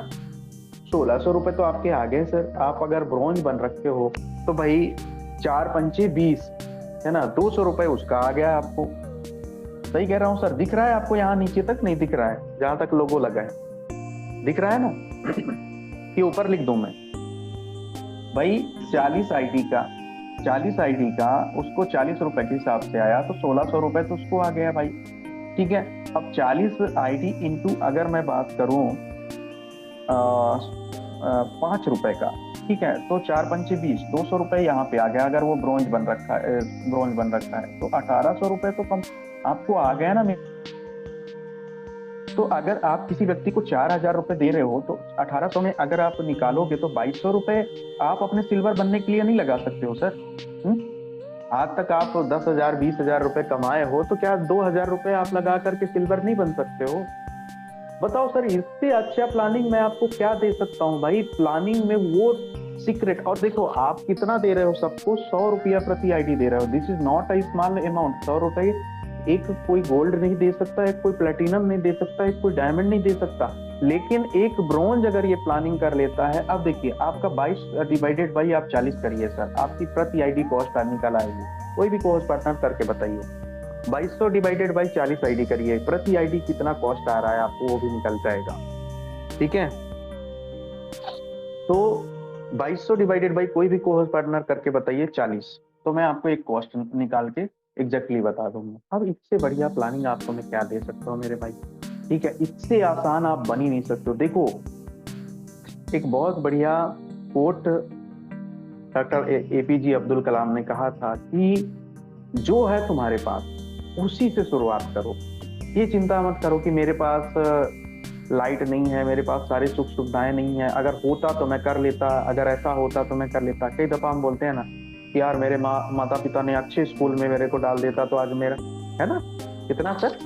1600 रुपए तो आपके आ गए सर। आप अगर ब्रॉन्ज बन रखे हो तो भाई 4 पंचे 20 है ना, 200 रुपए उसका आ गया आपको। सही कह रहा हूँ सर? दिख रहा है आपको? यहाँ नीचे तक नहीं दिख रहा है, जहां तक लोगो लगा है दिख रहा है ना? कि ऊपर लिख दूं मैं? भाई 40 आईडी का उसको 40 रुपए के हिसाब से आया, तो 1600 रुपए तो उसको आ गया भाई, ठीक है। अब 40 आईडी इंटू अगर मैं बात करूं 5 रुपए का, ठीक है, तो 4 पंचे 20, 200 रुपए यहाँ पे आ गया। अगर वो ब्रॉन्ज बन रखा है तो 1800 रुपए तो कम आपको आ गया ना। तो अगर आप किसी व्यक्ति को 4000 रुपए दे रहे हो, तो 1800 में अगर आप निकालोगे तो 2200 रुपए आप अपने सिल्वर बनने के लिए नहीं लगा सकते हो सर? आज तक आप 10,000 20,000 रुपए कमाए हो, तो क्या 2000 रुपए आप लगा करके सिल्वर नहीं बन सकते हो? बताओ सर, इससे अच्छा प्लानिंग मैं आपको क्या दे सकता हूँ भाई? प्लानिंग में वो सीक्रेट। और देखो, आप कितना दे रहे हो सबको? 100 रुपया प्रति आईडी दे रहे हो। This is not a small amount. 100 रुपए एक कोई गोल्ड नहीं दे सकता, एक कोई प्लेटिनम नहीं दे सकता, एक कोई डायमंड नहीं दे सकता। लेकिन एक ब्रोंज अगर ये प्लानिंग कर लेता है, अब देखिए आपका 22 डिवाइडेड बाई आप 40 करिए सर, आपकी प्रति आईडी कॉस्ट निकल आएगी। कोई भी कॉस्ट पार्टनर करके बताइए, 2200 डिवाइडेड बाई 40 आईडी करिए, प्रति आईडी कितना कॉस्ट आ रहा है आपको वो भी निकल जाएगा। ठीक है, तो 2200 डिवाइडेड बाई कोई भी कॉस्ट पार्टनर करके बताइए 40, तो मैं आपको एक कॉस्ट निकाल के एग्जैक्टली बता दूंगा। अब इससे बढ़िया प्लानिंग आपको मैं क्या दे सकता हूँ मेरे भाई। ठीक है, इससे आसान आप बन ही नहीं सकते हो। देखो एक बहुत बढ़िया coat doctor APJ Abdul Kalam ने कहा था कि जो है तुम्हारे पास उसी से शुरुआत करो। ये चिंता मत करो कि मेरे पास लाइट नहीं है, मेरे पास सारी सुख सुविधाएं नहीं है, अगर होता तो मैं कर लेता, अगर ऐसा होता तो मैं कर लेता। कई दफा हम बोलते हैं ना कि यार मेरे माता पिता ने अच्छे स्कूल में मेरे को डाल देता तो आज मेरा, है ना, कितना सर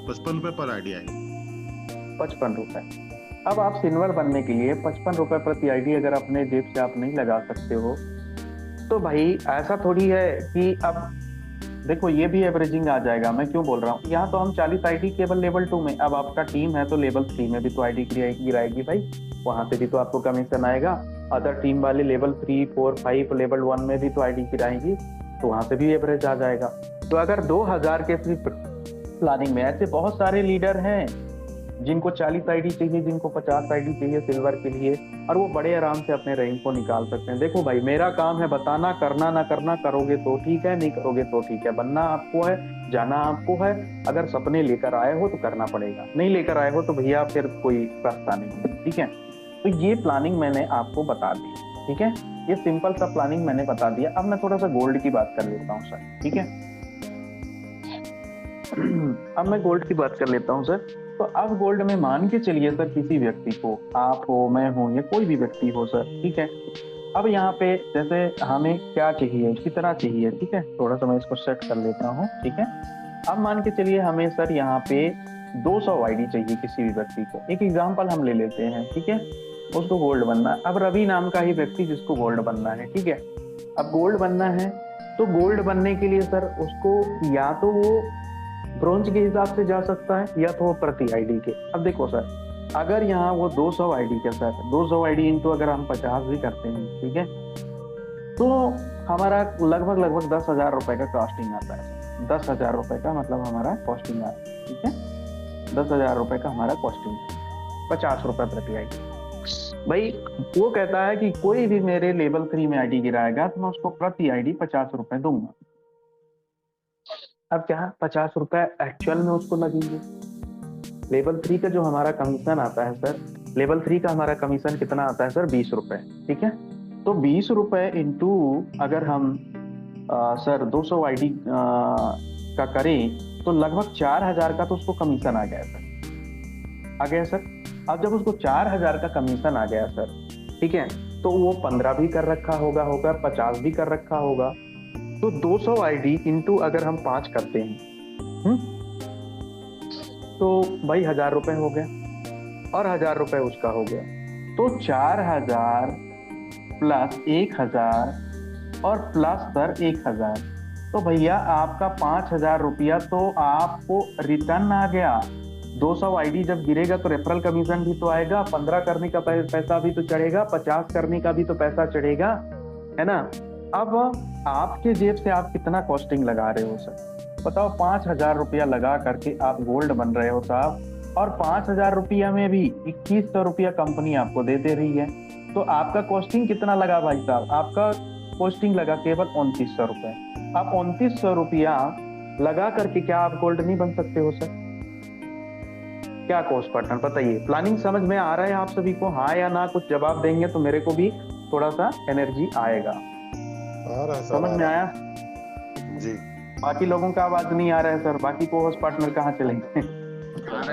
55 रुपए पर आइडिया है, 55 रुपए। अब आप सिल्वर बनने के लिए 55 रुपए प्रति आईडी अगर अपने जेब से आप नहीं लगा सकते हो तो भाई ऐसा थोड़ी है कि अब देखो ये भी एवरेजिंग आ जाएगा। मैं क्यों बोल रहा हूँ, यहाँ तो हम 40 आईडी केवल लेवल 2 में, अब आपका टीम है तो लेवल 3 में भी तो आईडी गिराएगी भाई, वहां से भी तो आपको कमीशन आएगा। अदर टीम वाले लेवल 3, 4, 5 लेवल 1 में भी तो आईडी गिराएंगी, तो वहां से भी एवरेज आ जाएगा। तो अगर 2000 के प्लानिंग में ऐसे बहुत सारे लीडर हैं जिनको 40 आईडी चाहिए, जिनको 50 आईडी चाहिए सिल्वर के लिए, और वो बड़े आराम से अपने रैंक को निकाल सकते हैं। देखो भाई मेरा काम है बताना, करना ना करना, करोगे तो ठीक है, नहीं करोगे तो ठीक है। बनना आपको है, जाना आपको है, अगर सपने लेकर आए हो तो करना पड़ेगा, नहीं लेकर आए हो तो भैया फिर कोई रास्ता नहीं है। ठीक है, तो ये प्लानिंग मैंने आपको बता दी। ठीक है, ये सिंपल सा प्लानिंग मैंने बता दिया। अब मैं थोड़ा सा गोल्ड की बात कर लेता हूँ सर। ठीक है, अब मैं गोल्ड की बात कर लेता हूँ सर। तो अब गोल्ड में मान के चलिए सर किसी व्यक्ति को, आप हो, मैं हूँ, या कोई भी व्यक्ति हो सर। ठीक है, अब यहाँ पे जैसे हमें क्या चाहिए, कितना चाहिए। ठीक है, थोड़ा सा मैं इसको सेट कर लेता हूँ। ठीक है, अब मान के चलिए हमें सर यहाँ पे 200 आईडी चाहिए किसी भी व्यक्ति को। एक एग्जाम्पल हम ले लेते हैं। ठीक है, उसको गोल्ड बनना है। अब रवि नाम का ही व्यक्ति जिसको गोल्ड बनना है। ठीक है, अब गोल्ड बनना है तो गोल्ड बनने के लिए सर उसको या तो वो ब्रोंज के हिसाब से जा सकता है या तो वो प्रति आईडी के। अब देखो सर अगर यहाँ वो 200 आईडी के सर 200 आईडी इंटू अगर हम 50 भी करते हैं, ठीक है, तो हमारा लगभग 10,000 रुपए का कॉस्टिंग आता है। 10,000 रुपए का मतलब हमारा कॉस्टिंग आता है। ठीक है, 10,000 रुपए का हमारा कॉस्टिंग है, 50 रुपए प्रति आईडी। भाई वो कहता है कि कोई भी मेरे लेवल 3 में आईडी गिराएगा तो मैं उसको प्रति आईडी 50 रुपए दूंगा। अब क्या 50 रुपए एक्चुअल में उसको लगेंगे। लेवल 3 का जो हमारा कमीशन आता है सर, लेवल 3 का हमारा कमीशन कितना आता है सर 20 रुपए। ठीक है, तो 20 रुपए इंटू अगर हम सर 200 आईडी का करें तो लगभग 4000 का तो उसको कमीशन आ गया सर, आ गया सर। अब जब उसको 4000 का कमीशन आ गया सर, ठीक है, तो वो 15 भी कर रखा होगा 50 भी कर रखा होगा। तो 200 आईडी इंटू अगर हम 5 करते हैं तो भाई 1000 रुपए हो गया और 1000 रुपए उसका हो गया। तो 4000 प्लस 1000 और प्लस सर 1000, तो भैया आपका 5000 रुपया तो आपको रिटर्न आ गया। 200 आईडी जब गिरेगा तो रेफरल कमीशन भी तो आएगा, 15 करने का पैसा भी तो चढ़ेगा, 50 करने का भी तो पैसा चढ़ेगा, है ना। अब आपके जेब से आप कितना कॉस्टिंग लगा रहे हो सर, बताओ। 5000 रुपया लगा करके आप गोल्ड बन रहे हो साहब, और 5000 रुपया में भी 2100 रुपया कंपनी आपको दे दे रही है। तो आपका कॉस्टिंग कितना लगा भाई साहब, आपका कॉस्टिंग लगा केवल 2900 रुपए। आप 2900 रुपया लगा करके क्या आप गोल्ड नहीं बन सकते हो सर? क्या कॉस्ट पैटर्न बताइए। प्लानिंग समझ में आ रहा है आप सभी को, हाँ या ना? कुछ जवाब देंगे तो मेरे को भी थोड़ा सा एनर्जी आएगा। समझ में आया जी? बाकी लोगों का आवाज नहीं आ रहा है सर, बाकी को होस्ट पार्टनर कहाँ चलेंगे? आ रहा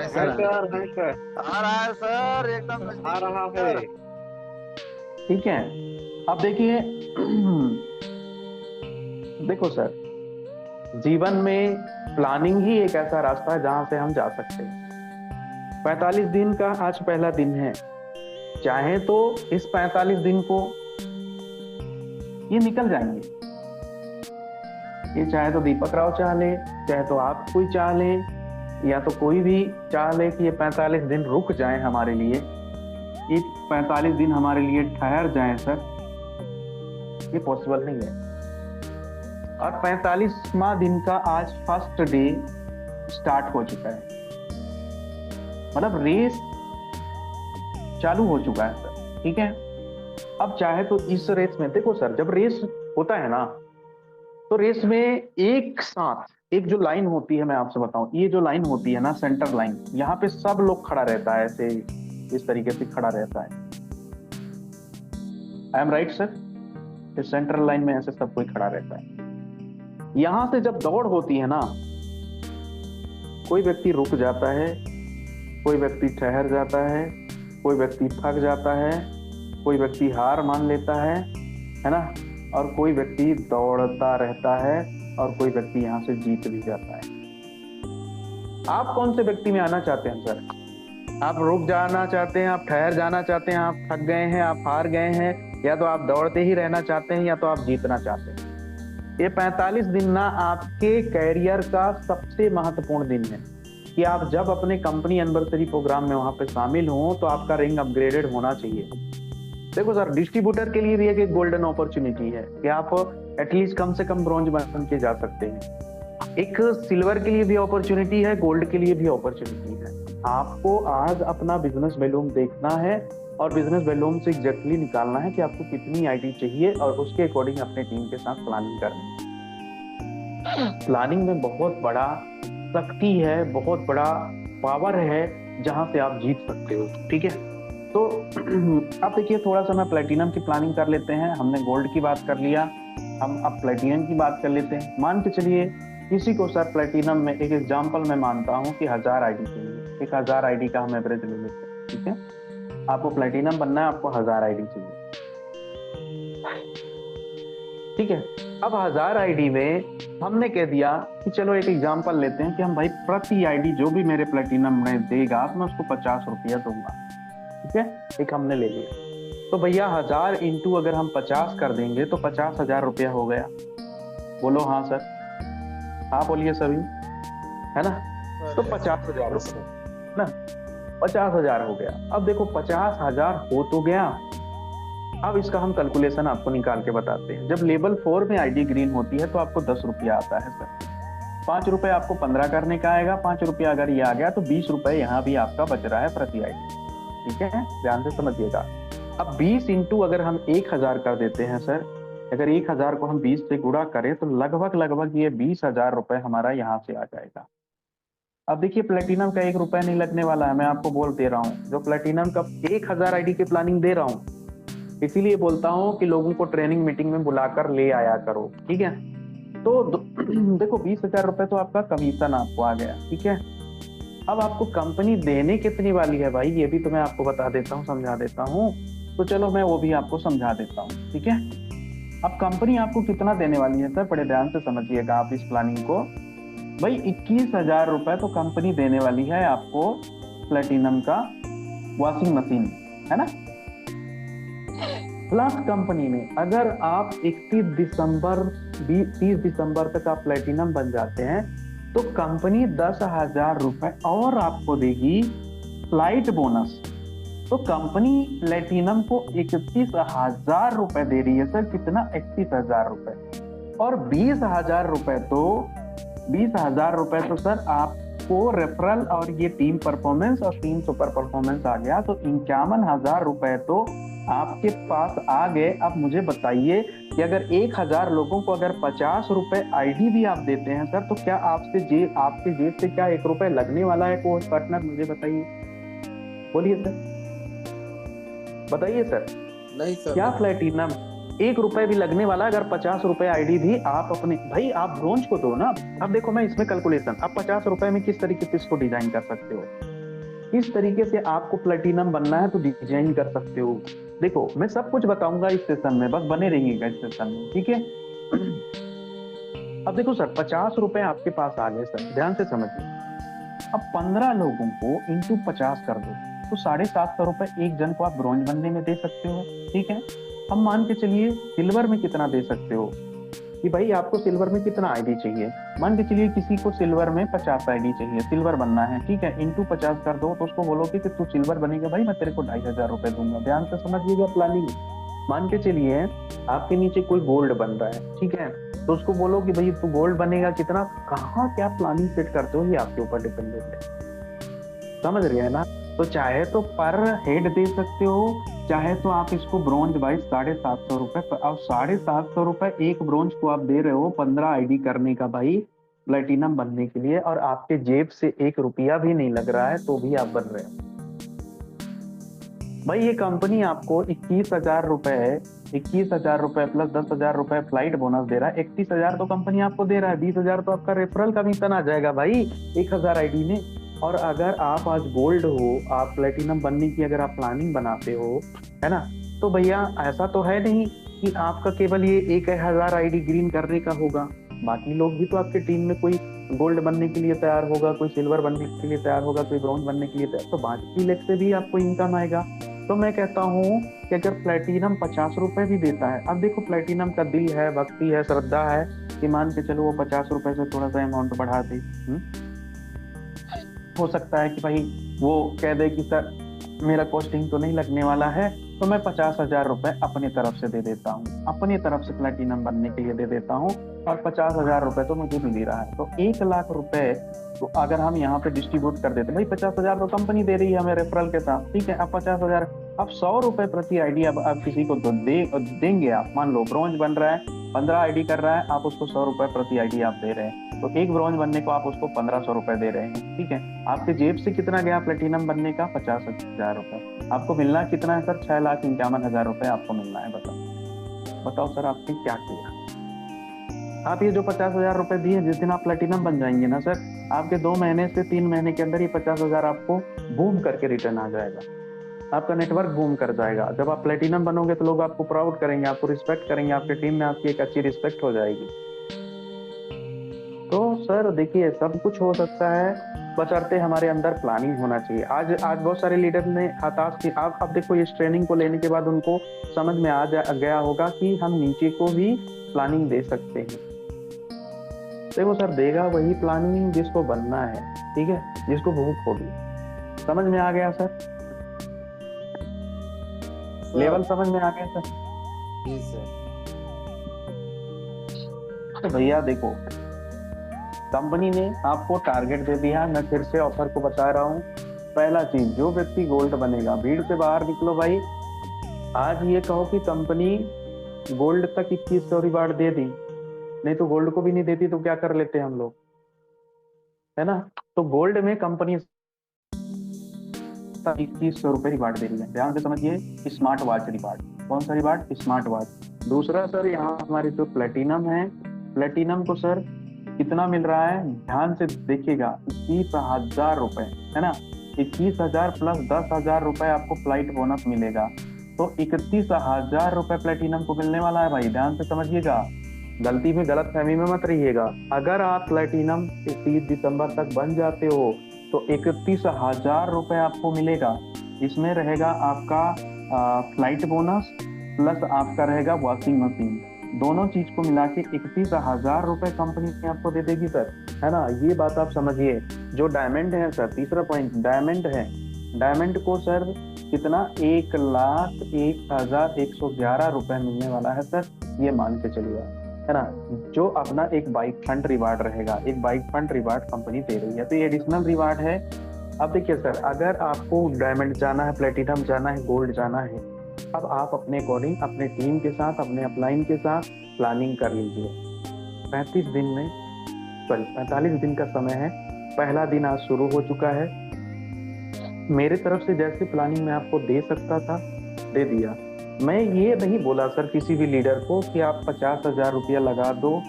है सर, एकदम आ रहा है। ठीक है, अब देखिए देखो सर, जीवन में प्लानिंग ही एक ऐसा रास्ता है जहां से हम जा सकते हैं। 45 दिन का आज पहला दिन है, चाहे तो इस 45 दिन को ये निकल जाएंगे। ये चाहे तो दीपक राव चाह ले, चाहे तो आप कोई चाह ले, या तो कोई भी चाह ले कि ये 45 दिन रुक जाए हमारे लिए, ये 45 दिन हमारे लिए ठहर जाए सर, ये पॉसिबल नहीं है। और 45वां दिन का आज फर्स्ट डे स्टार्ट हो चुका है, मतलब रेस चालू हो चुका है सर, ठीक है। अब चाहे तो इस रेस में देखो सर, जब रेस होता है ना तो रेस में एक साथ एक जो लाइन होती है, मैं आपसे बताऊं, ये जो लाइन होती है ना सेंटर लाइन, यहाँ पे सब लोग खड़ा रहता है, ऐसे इस तरीके से खड़ा रहता है। I am right sir? इस सेंट्रल लाइन में ऐसे सब कोई खड़ा रहता है। यहां से जब दौड़ होती है ना, कोई व्यक्ति रुक जाता है, कोई व्यक्ति ठहर जाता है, कोई व्यक्ति थक जाता है, कोई व्यक्ति हार मान लेता है ना, और कोई व्यक्ति दौड़ता रहता है, और कोई व्यक्ति यहाँ से जीत भी जाता है। आप कौन से व्यक्ति में आना चाहते हैं सर? आप रुक जाना चाहते हैं, आप ठहर जाना चाहते हैं, आप थक गए हैं, आप हार गए हैं, या तो आप दौड़ते ही रहना चाहते हैं, या तो आप जीतना चाहते हैं? ये 45 दिन ना आपके कैरियर का सबसे महत्वपूर्ण दिन है कि आप जब अपने कंपनी एनिवर्सरी प्रोग्राम में वहां पे शामिल हो तो आपका रैंक अपग्रेडेड होना चाहिए। देखो सर, डिस्ट्रीब्यूटर के लिए भी एक गोल्डन अपॉर्चुनिटी है कि आप एटलीस्ट कम से कम ब्रॉन्ज बन के जा सकते हैं। एक सिल्वर के लिए भी अपॉर्चुनिटी है, गोल्ड के लिए भी अपॉर्चुनिटी है। आपको आज अपना बिजनेस वॉल्यूम देखना है और बिजनेस वॉल्यूम से एग्जैक्टली निकालना है कि आपको कितनी आईडी चाहिए, और उसके अकॉर्डिंग अपने टीम के साथ प्लानिंग करनी है। प्लानिंग में बहुत बड़ा शक्ति है, बहुत बड़ा पावर है, जहां से आप जीत सकते हो, ठीक है। तो अब देखिए, थोड़ा सा मैं प्लेटिनम की प्लानिंग कर लेते हैं। हमने गोल्ड की बात कर लिया, हम अब प्लेटिनम की बात कर लेते हैं। मान के चलिए किसी को सर प्लेटिनम में, एक एग्जांपल मैं मानता हूं कि 1000 आईडी चाहिए, 1000 आईडी का हम एवरेज ले लेते हैं, ठीक है। आपको प्लेटिनम बनना है, आपको 1000 आईडी चाहिए, ठीक है। अब 1000 आईडी में हमने कह दिया कि चलो एक एग्जांपल लेते हैं कि हम भाई प्रति आईडी जो भी मेरे प्लेटिनम में देगा मैं उसको 50 रुपया दूंगा, ठीक है। एक हमने ले लिया, तो भैया 1000 इंटू अगर हम 50 कर देंगे तो 50,000 रुपया हो गया। बोलो हाँ सर, हाँ बोलिए सभी, है ना। तो 50,000 रुपये ना, 50,000 हो गया। अब देखो 50,000 हो तो गया। अब इसका हम कैलकुलेशन आपको निकाल के बताते हैं। जब लेवल 4 में आईडी ग्रीन होती है तो आपको 10 रुपया आता है सर। 5 रुपए आपको 15 करने का आएगा, 5 रुपया अगर ये आ गया तो 20 रुपए यहाँ भी आपका बच रहा है प्रति आईडी, ठीक है, ध्यान से समझिएगा। अब 20 इंटू अगर हम 1000 कर देते हैं सर, अगर 1000 को हम 20 से गुणा करें तो लगभग ये 20,000 रुपए हमारा यहाँ से आ जाएगा। अब देखिए, प्लेटिनम का 1 रुपया नहीं लगने वाला है, मैं आपको बोल दे रहा हूँ। जो प्लेटिनम का 1000 आईडी की प्लानिंग दे रहा हूँ, इसीलिए बोलता हूँ कि लोगों को ट्रेनिंग मीटिंग में बुलाकर ले आया करो, ठीक है। तो देखो 20,000 रुपए तो आपका कमीशन आपको आ गया, ठीक है। अब आपको कंपनी देने कितनी वाली है भाई, ये भी तो मैं आपको बता देता हूँ, समझा देता हूँ। तो चलो मैं वो भी आपको समझा देता हूँ, ठीक है। अब कंपनी आपको कितना देने वाली है सर, बड़े ध्यान से समझिएगा आप इस प्लानिंग को। भाई 21,000 रुपए तो कंपनी देने वाली है आपको प्लेटिनम का वॉशिंग मशीन, है ना। प्लस कंपनी ने अगर आप 31 दिसंबर 30 दिसंबर तक आप प्लेटिनम बन जाते हैं तो कंपनी 10,000 रुपए और आपको देगी फ्लाइट बोनस। तो कंपनी प्लेटिनम को 31,000 रुपए दे रही है सर। कितना? 31,000 रुपए। और 20,000 रुपए तो 20,000 रुपए तो सर आपको रेफरल और ये टीम परफॉर्मेंस और टीम सुपर परफॉर्मेंस आ गया, तो 51,000 रुपए तो आपके पास आ गए। अब मुझे बताइए कि अगर 1,000 लोगों को अगर 50 रुपए आईडी भी आप देते हैं सर, तो क्या आपके जेब से क्या 1 रुपए लगने वाला है कोच पार्टनर? मुझे बताइए, बोलिए सर, बताइए सर। नहीं सर, क्या प्लेटिनम 1 रुपए भी लगने वाला? अगर 50 रुपए आईडी भी आप अपने, भाई आप ब्रोंज को दो ना। अब देखो मैं इसमें कैलकुलेशन, आप 50 रुपए में किस तरीके से इसको डिजाइन कर सकते हो, किस तरीके से आपको प्लेटिनम बनना है तो डिजाइन कर सकते हो। देखो मैं सब कुछ बताऊंगा इस सेशन में, बस बने रहिएगा इस सेशन में, ठीक है। अब देखो सर 50 रुपए आपके पास आ गए सर, ध्यान से समझिए। अब 15 लोगों को इंटू 50 कर दो तो 750 रुपए एक जन को आप ब्रोंज बनने में दे सकते हो, ठीक है। अब मान के चलिए सिल्वर में कितना दे सकते हो, कि भाई आपको सिल्वर में कितना आईडी चाहिए। मान के चलिए किसी को सिल्वर में 50 आईडी चाहिए, सिल्वर बनना है, ठीक है, इंटू 50 कर दो, तो उसको बोलो कि तू सिल्वर बनेगा भाई, मैं तेरे को 2,500 रुपए दूंगा। ध्यान से समझिएगा प्लानिंग। मान के चलिए आपके नीचे कोई गोल्ड बन रहा है, ठीक है, तो उसको बोलो कि भाई तू गोल्ड बनेगा कितना, कहाँ क्या प्लानिंग सेट करते हो ये आपके ऊपर डिपेंडेंट है। समझ रहे हैं ना। तो चाहे तो पर हेड दे सकते हो, चाहे तो आप इसको ब्रोंज भाई 750 रुपए, अब 750 रुपए एक ब्रोंज को आप दे रहे हो 15 आईडी करने का भाई, प्लेटिनम बनने के लिए, और आपके जेब से 1 रुपया भी नहीं लग रहा है, तो भी आप बन रहे हो भाई। ये कंपनी आपको 21,000 रुपए, 21,000 रुपए प्लस 10,000 रुपए फ्लाइट बोनस दे रहा है। 31,000 तो कंपनी आपको दे रहा है, 20,000 तो आपका रेफरल कमीशन आ जाएगा भाई 1,000 आईडी में। और अगर आप आज गोल्ड हो, आप प्लेटिनम बनने की अगर आप प्लानिंग बनाते हो, है ना, तो भैया ऐसा तो है नहीं कि आपका केवल ये 1,000 आईडी ग्रीन करने का होगा। बाकी लोग भी तो आपके टीम में कोई गोल्ड बनने के लिए तैयार होगा, कोई सिल्वर बनने के लिए तैयार होगा, कोई ब्रॉन्ज बनने के लिए तैयार, तो बाकी लेग से भी आपको इनकम आएगा। तो मैं कहता हूँ कि अगर प्लेटिनम 50 रुपए भी देता है, अब देखो प्लेटिनम का दिल है, भक्ति है, श्रद्धा है, कि मान के चलो वो 50 रुपए से थोड़ा सा अमाउंट बढ़ा दे। हो सकता है कि भाई वो कह दे कि सर मेरा कॉस्टिंग तो नहीं लगने वाला है, तो मैं 50,000 रुपए अपनी तरफ से दे देता हूँ, अपनी तरफ से प्लेटिनम बनने के लिए दे देता हूँ, और 50,000 रुपए तो मुझे मिल ही रहा है, तो 1,00,000 रुपए तो अगर हम यहाँ पे डिस्ट्रीब्यूट कर देते, भाई 50,000 तो कंपनी दे रही है हमें रेफरल के साथ, ठीक है, अब 50,000, अब 100 रुपए प्रति आईडी अब किसी को तो देंगे आप। मान लो ब्रॉन्ज बन रहा है, 15 आईडी कर रहा है, आप उसको 100 रुपए प्रति आईडी आप दे रहे हैं, तो एक ब्रॉन्ज बनने को आप उसको 1,500 रुपए दे रहे हैं, ठीक है। आपके जेब से कितना गया प्लेटिनम बनने का? 50,000 रुपए। आपको मिलना कितना है सर? 6,51,000 रुपए आपको मिलना है। बताओ सर आपने क्या किया? आप ये जो 50,000 रुपए दिए, जिस दिन आप प्लेटिनम बन जाएंगे ना सर, आपके 2 महीने से 3 महीने के अंदर ये 50,000 आपको बूम करके रिटर्न आ जाएगा, आपका नेटवर्क बूम कर जाएगा। जब आप प्लेटिनम बनोगे तो लोग आपको प्राउड करेंगे, आपको रिस्पेक्ट करेंगे, आपके टीम में आपकी एक अच्छी रिस्पेक्ट हो जाएगी। तो सर देखिए सब कुछ हो सकता है, बशर्ते हमारे अंदर प्लानिंग होना चाहिए। आज बहुत सारे लीडर ने हताश की। आप अब देखो इस ट्रेनिंग को लेने के बाद उनको समझ में आ गया होगा कि हम नीचे को भी प्लानिंग दे सकते हैं। देखो सर देगा वही प्लानिंग जिसको बनना है, ठीक है, जिसको भूख होगी। समझ में आ गया सर? लेवल समझ में आ गया सर? जी सर। तो भैया देखो कंपनी ने आपको टारगेट दे दिया। मैं फिर से ऑफर को बता रहा हूँ, पहला चीज, जो व्यक्ति गोल्ड बनेगा, भीड़ से बाहर निकलो भाई। आज ये कहो कि कंपनी गोल्ड तक 2100 रिवार्ड दे दी, नहीं तो गोल्ड को भी नहीं देती तो क्या कर लेते हम लोग, है ना। तो गोल्ड में कंपनी 2100 रुपए रिवार्ड दे रही है। ध्यान से समझिए, स्मार्ट वॉच रिवार्ड। कौन सा रिवार्ड? Smart watch. दूसरा सर यहाँ हमारी जो प्लेटिनम है, प्लेटिनम को सर कितना मिल रहा है? ध्यान से देखिएगा, 21,000 रुपए, है ना। 21,000 प्लस 10,000 रुपए आपको फ्लाइट बोनस मिलेगा, तो 31,000 रुपए प्लेटिनम को मिलने वाला है भाई। ध्यान से समझिएगा, गलती में गलत फहमी में मत रहिएगा। अगर आप प्लेटिनम 30 दिसंबर तक बन जाते हो तो 31,000 रुपए आपको मिलेगा। इसमें रहेगा आपका फ्लाइट बोनस प्लस आपका रहेगा वॉशिंग मशीन, दोनों चीज को मिला के 31,000 रुपए कंपनी आपको दे देगी सर, है ना। ये बात आप समझिए। जो डायमंड है सर, तीसरा पॉइंट डायमंड है। डायमंड को सर कितना? 1,01,111 रुपए मिलने वाला है सर, ये मान के चलिए, है ना। जो अपना एक बाइक फंड रिवार्ड रहेगा, एक बाइक फंड रिवार्ड कंपनी दे रही है, तो ये एडिशनल रिवार्ड है। अब देखिए सर, अगर आपको डायमंड जाना है, प्लेटिनम जाना है, गोल्ड जाना है, अब आप अपने अकॉर्डिंग अपने टीम के साथ, अपने अपलाइन के साथ प्लानिंग कर लीजिए। 45 दिन का समय है। पहला दिन आज शुरू हो चुका है। मेरे तरफ से जैसे प्लानिंग मैं आपको दे सकता था दे दिया। मैं ये नहीं बोला सर किसी भी लीडर को कि आप 50,000 रुपया लगा दो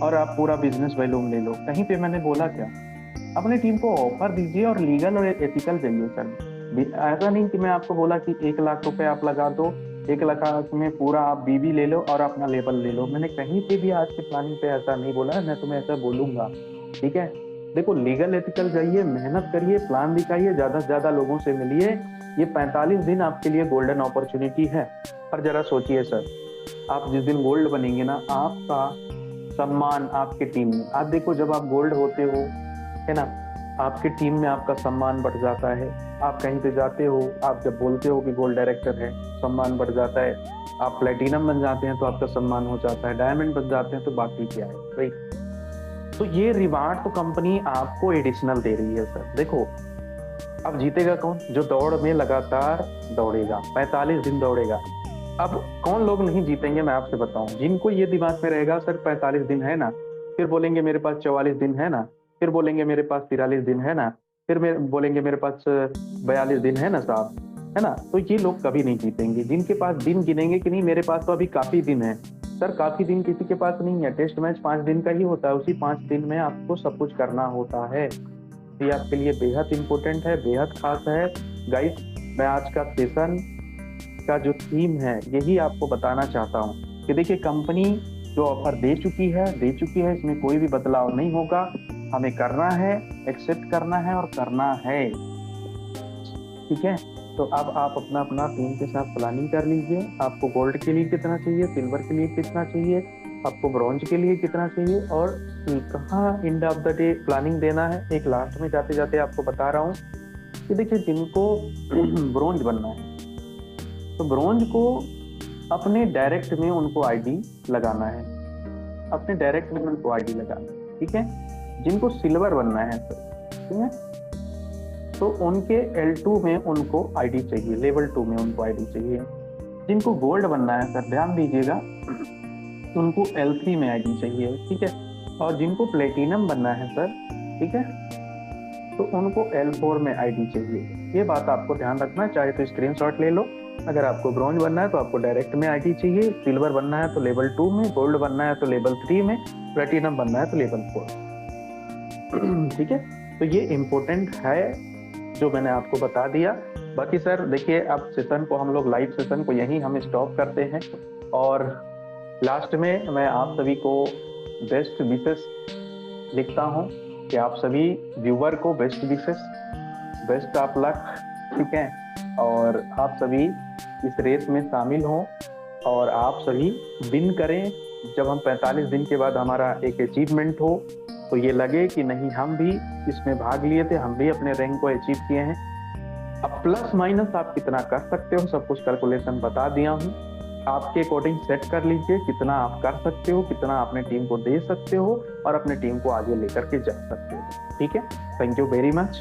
और आप पूरा बिजनेस वॉल्यूम ले लो। कहीं पे मैंने बोला क्या? अपनी टीम को ऑफर दीजिए और लीगल और एथिकल जाइए सर। ऐसा नहीं कि मैं आपको बोला कि 1,00,000 रुपए आप लगा दो, 1,00,000 में पूरा आप बीबी ले लो और अपना लेबल ले लो। मैंने कहीं पे भी आज के प्लानिंग पे ऐसा नहीं बोला है, मैं तुम्हें ऐसा बोलूंगा, ठीक है। देखो लीगल एथिकल जाइए, मेहनत करिए, प्लान दिखाइए, ज्यादा से ज्यादा लोगों से मिलिए। ये 45 दिन आपके लिए गोल्डन अपॉर्चुनिटी है। पर जरा सोचिए सर, आप जिस दिन गोल्ड बनेंगे ना, आपका सम्मान आपके टीम में। आप देखो जब आप गोल्ड होते हो, है ना, आपके टीम में आपका सम्मान बढ़ जाता है। आप कहीं पे जाते हो, आप जब बोलते हो कि गोल्ड डायरेक्टर है, सम्मान बढ़ जाता है। आप प्लेटिनम बन जाते हैं तो आपका सम्मान हो जाता है, डायमंड बन जाते हैं तो बाकी क्या है, राइट। तो ये रिवार्ड तो कंपनी आपको एडिशनल दे रही है सर। देखो अब जीतेगा कौन? जो दौड़ में लगातार दौड़ेगा, 45 दिन दौड़ेगा। अब कौन लोग नहीं जीतेंगे मैं आपसे बताऊं, जिनको ये दिमाग में रहेगा सर 45 दिन है ना, फिर बोलेंगे मेरे पास 44 दिन है ना, फिर बोलेंगे मेरे पास 43 दिन है ना, फिर बोलेंगे मेरे पास 42 दिन है ना साहब, है ना, तो ये लोग कभी नहीं जीतेंगे। जिनके पास दिन गिनेंगे कि नहीं मेरे पास तो अभी काफी दिन है, सर काफी दिन किसी के पास नहीं है। टेस्ट मैच 5 दिन का ही होता है, उसी 5 दिन में आपको सब कुछ करना होता है। ये आपके लिए बेहद इंपॉर्टेंट है, बेहद खास है गाइस। मैं आज का सेशन का जो थीम है यही आपको बताना चाहता हूँ कि देखिए कंपनी जो ऑफर दे चुकी है इसमें कोई भी बदलाव नहीं होगा। हमें करना है, एक्सेप्ट करना है और करना है, ठीक है। तो अब आप अपना अपना टीम के साथ प्लानिंग कर लीजिए। आपको गोल्ड के लिए कितना चाहिए, सिल्वर के लिए कितना चाहिए, आपको ब्रॉन्ज के लिए कितना चाहिए और कहाँ end of the day planning देना है। एक लास्ट में जाते जाते आपको बता रहा हूँ कि देखिए जिनको ब्रॉन्ज बनना है तो ब्रॉन्ज को अपने डायरेक्ट में उनको आईडी लगाना है, अपने डायरेक्ट में उनको आईडी लगाना है, ठीक है। जिनको सिल्वर बनना है सर, ठीक है, तो उनके L2 में उनको आईडी चाहिए, लेवल 2 में उनको आईडी चाहिए। जिनको गोल्ड बनना है सर ध्यान दीजिएगा, उनको L3 में आईडी चाहिए, ठीक है। और जिनको प्लेटिनम बनना है सर, ठीक है, तो उनको L4 में आईडी चाहिए। ये बात आपको ध्यान रखना, चाहे तो स्क्रीनशॉट ले लो। अगर आपको ब्रॉन्ज बनना है तो आपको डायरेक्ट में आईडी चाहिए, सिल्वर बनना है तो लेवल 2 में, गोल्ड बनना है तो लेवल 3 में, प्लेटिनम बनना है तो लेवल 4, ठीक है। तो ये इम्पोर्टेंट है जो मैंने आपको बता दिया। बाकी सर देखिए अब सेशन को हम लोग लाइव सेशन को यहीं हम स्टॉप करते हैं और लास्ट में मैं आप सभी को बेस्ट विशेस लिखता हूँ कि आप सभी व्यूवर को best wishes, best of luck, ठीक है। और आप सभी इस रेस में शामिल हों और आप सभी विन करें। जब हम 45 दिन के बाद हमारा एक अचीवमेंट हो तो ये लगे कि नहीं हम भी इसमें भाग लिए थे, हम भी अपने रैंक को अचीव किए हैं। अब प्लस माइनस आप कितना कर सकते हो सब कुछ कैलकुलेशन बता दिया हूँ, आपके अकॉर्डिंग सेट कर लीजिए कितना आप कर सकते हो, कितना अपने टीम को दे सकते हो और अपने टीम को आगे लेकर के जा सकते हो, ठीक है। Thank you very much.